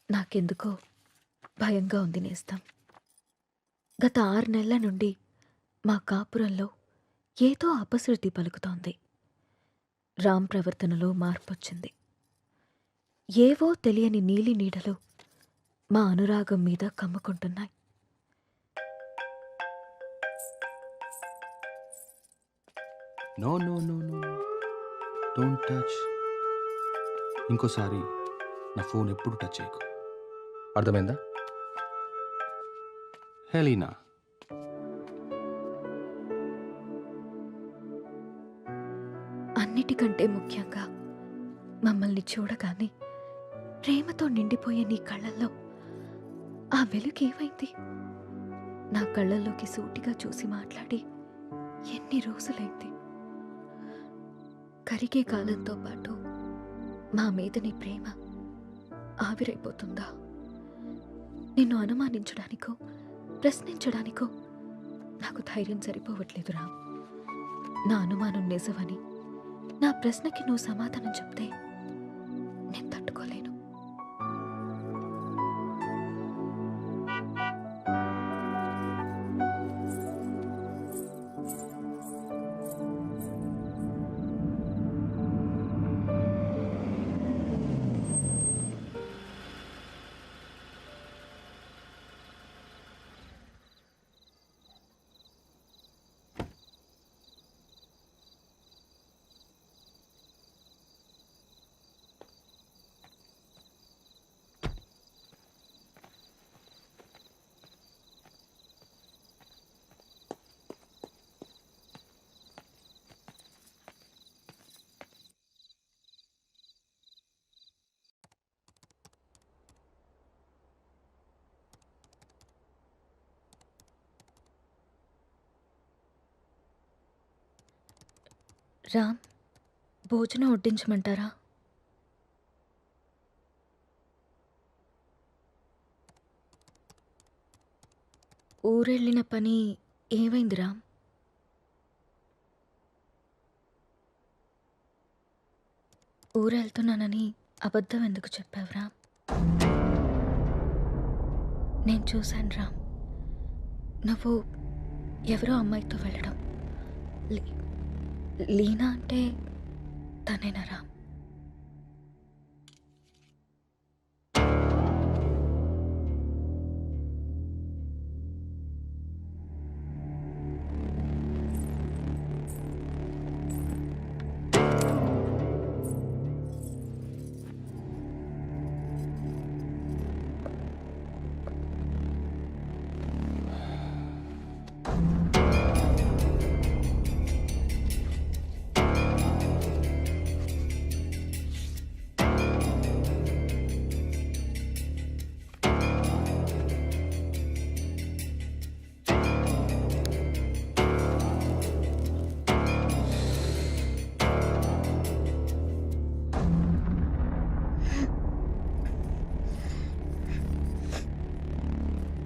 నాకెందుకో భయంగా ఉంది నేస్తం. గత 6 నెలల నుండి మా కాపురంలో ఏదో అపశృతి పలుకుతోంది. రామ్ ప్రవర్తనలో మార్పొచ్చింది. ఏవో తెలియని నీలి నీడలు మా అనురాగం మీద కమ్ముకుంటున్నాయి. No no no no don't touch. ఇంకోసారి నా ఫోన్ ఎప్పుడు టచ్ చేయకు, అర్థమైందా? హెలీనా, అన్నిటికంటే ముఖ్యంగా మమ్మల్ని చూడగానే ప్రేమతో నిండిపోయే నీ కళ్ళల్లో ఆ వెలుగు ఏమైంది? నా కళ్ళల్లోకి సూటిగా చూసి మాట్లాడి ఎన్ని రోజులైంది? కరిగే కాలంతో పాటు మా మీద నీ ప్రేమ ఆవిరైపోతుందా? నిన్ను అనుమానించడానికో ప్రశ్నించడానికో నాకు ధైర్యం సరిపోవట్లేదు రామ్. నా అనుమానం నిజమని, నా ప్రశ్నకి నువ్వు సమాధానం చెప్తే నేను తట్టుకోలేను. రామ్, భోజనం వడ్డించమంటారా? ఊరెళ్ళిన పని ఏమైంది రామ్? ఊరెళ్తున్నానని అబద్ధం ఎందుకు చెప్పావు రామ్? నేను చూశాను రామ్, నువ్వు ఎవరో అమ్మాయితో వెళ్ళడం. లీనా అంటే తనేనా రామ్?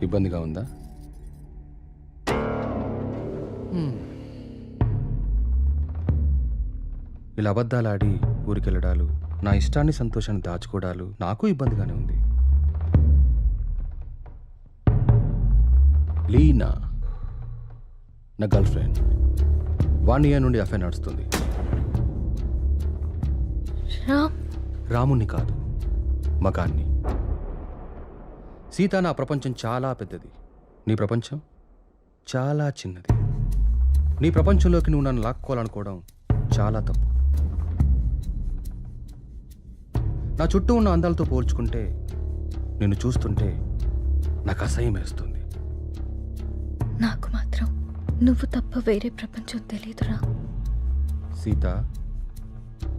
ఇబ్బందిగా ఉందా? ఇలా అబద్ధాలాడి ఊరికెళ్ళడాలు, నా ఇష్టాన్ని సంతోషాన్ని దాచుకోవడాలు నాకు ఇబ్బందిగానే ఉంది. లీనా నా గర్ల్ ఫ్రెండ్. 1 year నుండి అఫైర్ నడుస్తుంది. రాముణ్ణి కాదు, మగాన్ని. సీత, నా ప్రపంచం చాలా పెద్దది. నీ ప్రపంచం చాలా చిన్నది. నీ ప్రపంచంలోకి నువ్వు నన్ను లాక్కోవాలనుకోవడం చాలా తప్పు. నా చుట్టూ ఉన్న అందాలతో పోల్చుకుంటే నిన్ను చూస్తుంటే నాకు అసహ్యం వేస్తుంది. నాకు మాత్రం నువ్వు తప్ప వేరే ప్రపంచం తెలీదురా. సీత,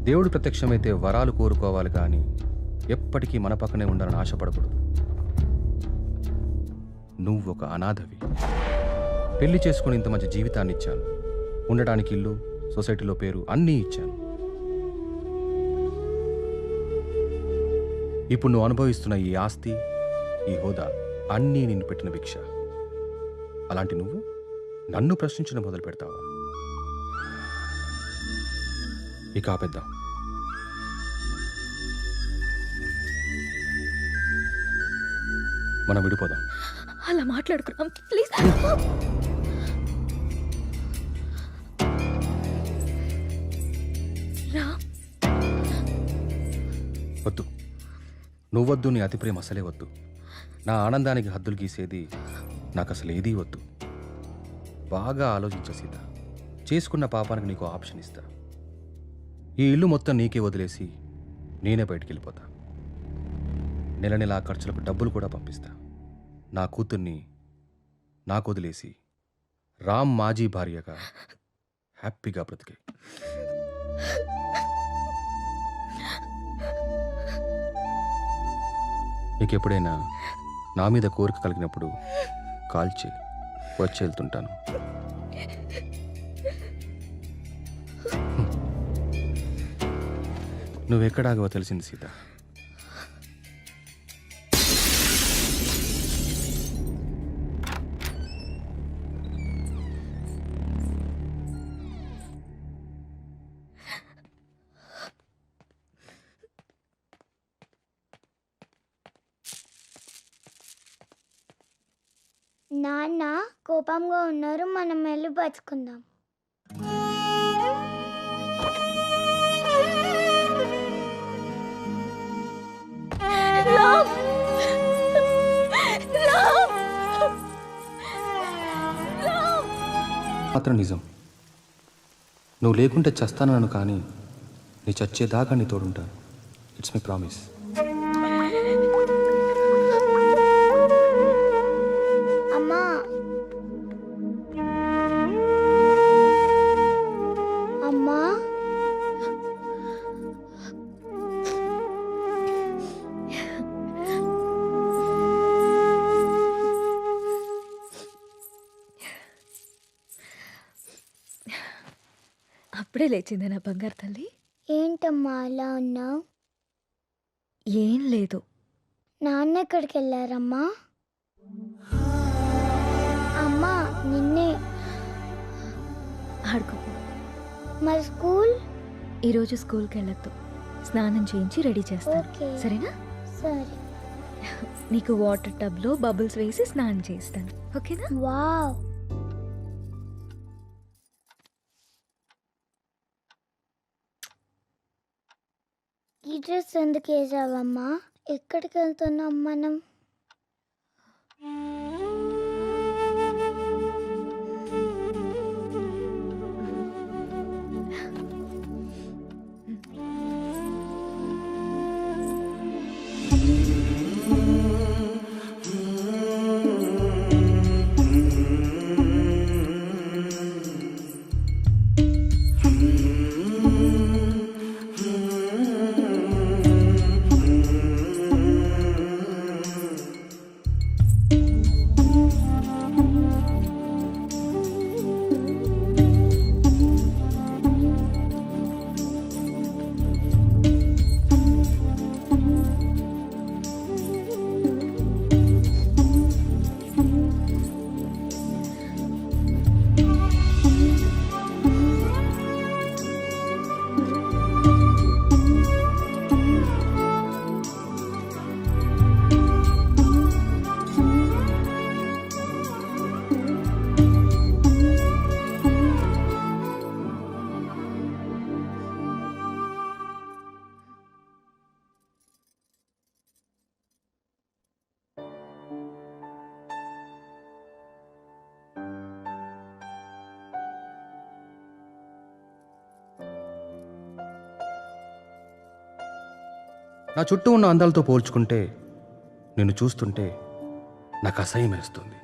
దేవుడు ప్రత్యక్షమైతే వరాలు కోరుకోవాలి కానీ ఎప్పటికీ మన పక్కనే ఉండాలని ఆశపడకూడదు. నువ్వు ఒక అనాథవి. పెళ్లి చేసుకుని ఇంత మంచి జీవితాన్ని ఇచ్చాను. ఉండడానికి ఇల్లు, సొసైటీలో పేరు అన్నీ ఇచ్చాను. ఇప్పుడు నువ్వు అనుభవిస్తున్న ఈ ఆస్తి, ఈ హోదా అన్నీ నిన్ను పెట్టిన భిక్ష. అలాంటి నువ్వు నన్ను ప్రశ్నించడం మొదలు పెడతావా? ఇక ఆపేద్దాం. మనం విడిపోదాం. అలా మాట్లాడుకున్నాం ప్లీజ్. రామ్, వద్దు, నువ్వొద్దు, నీ అతి ప్రేమ అసలే వద్దు. నా ఆనందానికి హద్దులు గీసేది నాకు అసలు ఏదీ వద్దు. బాగా ఆలోచించ సీత. చేసుకున్న పాపానికి నీకు ఆప్షన్ ఇస్తా. ఈ ఇల్లు మొత్తం నీకే వదిలేసి నేనే బయటికి వెళ్ళిపోతా. నెల నెలా ఖర్చులకు డబ్బులు కూడా పంపిస్తా. నా కూతుర్ని నాకు వదిలేసి రామ్ మాజీ భార్యగా హ్యాపీగా బ్రతికే. నీకెప్పుడైనా నా మీద కోరిక కలిగినప్పుడు కాల్ చేయి, వచ్చి వెళ్తుంటాను. నువ్వెక్కడాగవో తెలిసింది సీత. నాన్న కోపంగా ఉన్నారు, మనం వెళ్ళి బతుకుందాం. రామ్, రామ్, రామ్. మాత్రం నిజం. నువ్వు లేకుంటే చస్తానను, కానీ నీ చచ్చేదాకా నీ తోడుంటాను. It's my promise. అమ్మా, అమ్మా, అప్పుడే లేచింది నా బంగారు తల్లి. ఏంటమ్మా అలా ఉన్నావు? ఏం లేదు. నాన్న ఎక్కడికి వెళ్ళారమ్మా? అమ్మా, నిన్నే. ఆడుకోపో. మరి స్కూల్? ఈరోజు స్కూల్కి వెళ్ళొద్దు. స్నానం చేయించి రెడీ చేస్తాను, ఓకే. సరేనా? సరే. నీకు వాటర్ టబ్లో బబుల్స్ వేసి స్నానం చేస్తాను, ఓకేనా? వావ్. ఈ డ్రెస్ ఎందుకు వేసావమ్మా? ఎక్కడికి వెళ్తున్నాం మనం? నా చుట్టూ ఉన్న అందాలతో పోల్చుకుంటే నిన్ను చూస్తుంటే నాకు అసహ్యం వేస్తుంది.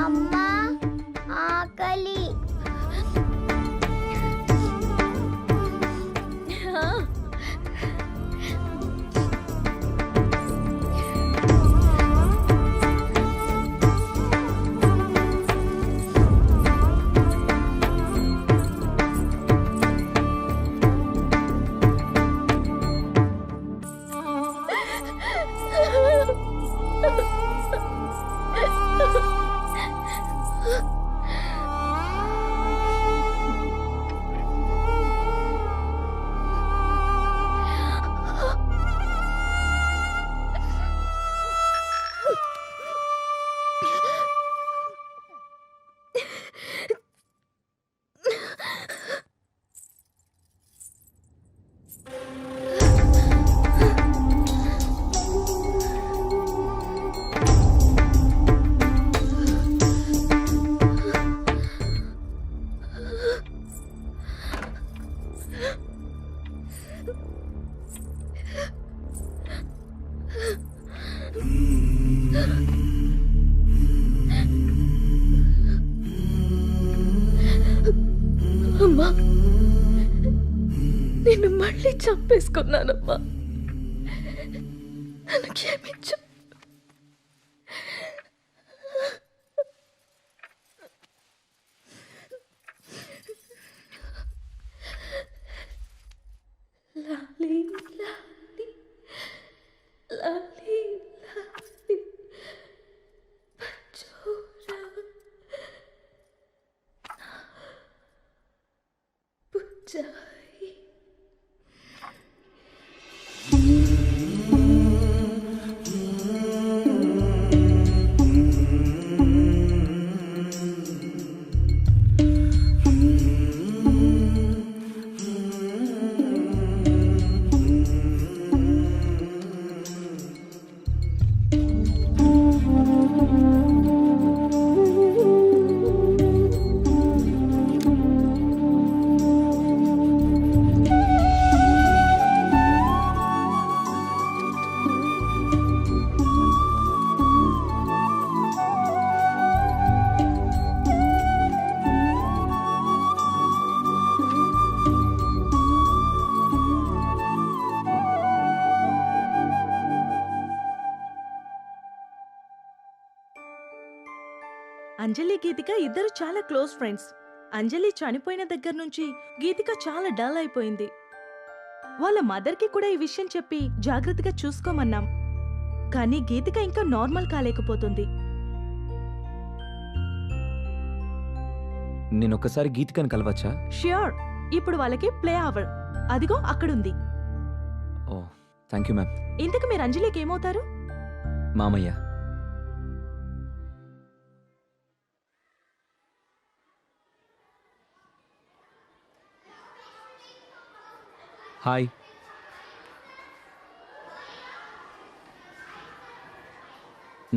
అమ్మా ఆకలి. అమ్మా, నిన్ను మళ్ళీ చంపేసుకున్నానమ్మా. నన్ను క్షమించు. లాలీ లాలీ లాలీ లాలీ పచ్చోరా పుచ్చాయి. అంజలి గీతిక ఇద్దరు చాలా క్లోజ్ ఫ్రెండ్స్. అంజలి చనిపోయిన దగ్గర నుంచి గీతిక చాలా డల్ అయిపోయింది. వాళ్ళ మదర్కి కూడా ఈ విషయం చెప్పి జాగ్రత్తగా చూసుకోమన్నాం. కానీ గీతిక ఇంకా నార్మల్ కాలేకపోతుంది. నేనొక్కసారి గీతికని కలవచ్చా? ష్యూర్. ఇప్పుడు వాళ్ళకి ప్లే అవర్. అదిగో అక్కడుంది. ఓ థ్యాంక్ యూ మ్యామ్. ఇంతకు మీరు అంజలికి ఏమవుతారు? మామయ్య. హాయ్.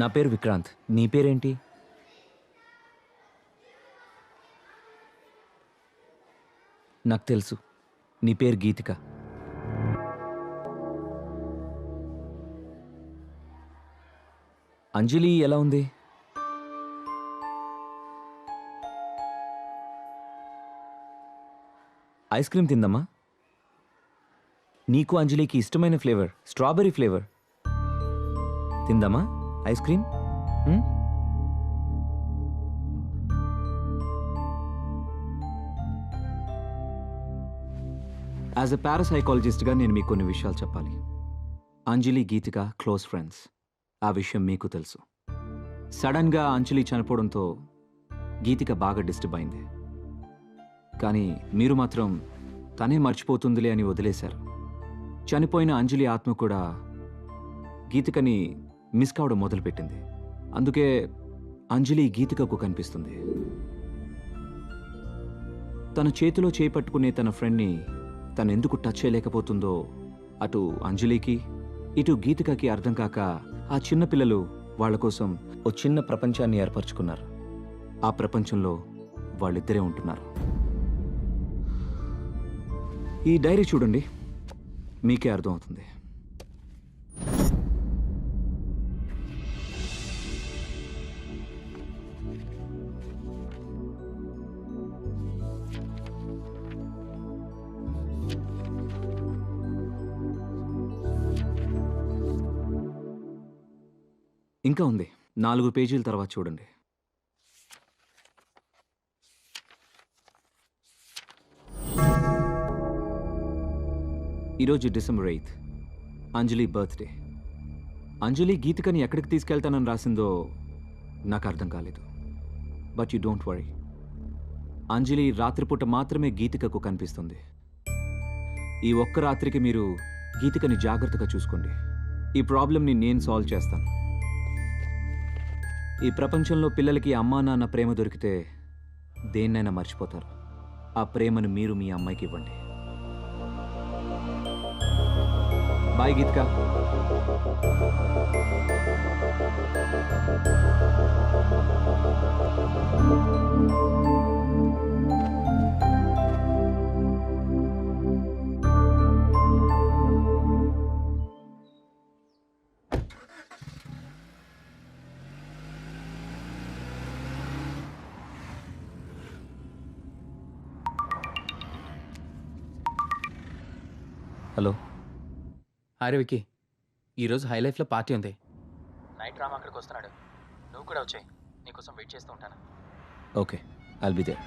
నా పేరు విక్రాంత్. నీ పేరేంటి? నాకు తెలుసు, నీ పేరు గీతిక. అంజలి ఎలా ఉంది? ఐస్ క్రీమ్ తిందమ్మా. నీకు అంజలికి ఇష్టమైన ఫ్లేవర్ స్ట్రాబెర్రీ ఫ్లేవర్. తిందామా ఐస్ క్రీమ్? యాజ్ ఎ పారాసైకాలజిస్ట్గా నేను మీకు కొన్ని విషయాలు చెప్పాలి. Anjali Geethika close friends. ఆ విషయం మీకు తెలుసు. సడన్గా అంజలి చనిపోవడంతో గీతిక బాగా డిస్టర్బ్ అయింది. కానీ మీరు మాత్రం తనే మర్చిపోతుందిలే అని వదిలేశారు. చనిపోయిన అంజలి ఆత్మ కూడా గీతికని మిస్ కావడం మొదలుపెట్టింది. అందుకే అంజలి గీతికకు కనిపిస్తుంది. తన చేతిలో చేపట్టుకునే తన ఫ్రెండ్ని తనెందుకు టచ్ చేయలేకపోతుందో అటు అంజలికి ఇటు గీతికకి అర్థం కాక ఆ చిన్నపిల్లలు వాళ్ళ కోసం ఓ చిన్న ప్రపంచాన్ని ఏర్పరచుకున్నారు. ఆ ప్రపంచంలో వాళ్ళిద్దరే ఉంటున్నారు. ఈ డైరీ చూడండి, మీకే అర్థమవుతుంది. ఇంకా ఉంది, 4 పేజీల తర్వాత చూడండి. ఈరోజు డిసెంబర్ 8th, అంజలి బర్త్డే. అంజలి గీతికని ఎక్కడికి తీసుకెళ్తానని రాసిందో నాకు అర్థం కాలేదు. బట్ యు డోంట్ వరీ, అంజలి రాత్రిపూట మాత్రమే గీతికకు కనిపిస్తుంది. ఈ ఒక్క రాత్రికి మీరు గీతికని జాగ్రత్తగా చూసుకోండి. ఈ ప్రాబ్లంని నేను సాల్వ్ చేస్తాను. ఈ ప్రపంచంలో పిల్లలకి అమ్మా నాన్న ప్రేమ దొరికితే దేన్నైనా మర్చిపోతారు. ఆ ప్రేమను మీరు మీ అమ్మాయికి ఇవ్వండి. బాయ్ గీతిక. హలో. అరే విక్కీ, ఈరోజు హై లైఫ్లో పార్టీ ఉంది. నైట్ రామ్ అక్కడికి వస్తున్నాడు. నువ్వు కూడా వచ్చాయి. నీకోసం వెయిట్ చేస్తూ ఉంటాను. Okay, I'll be there.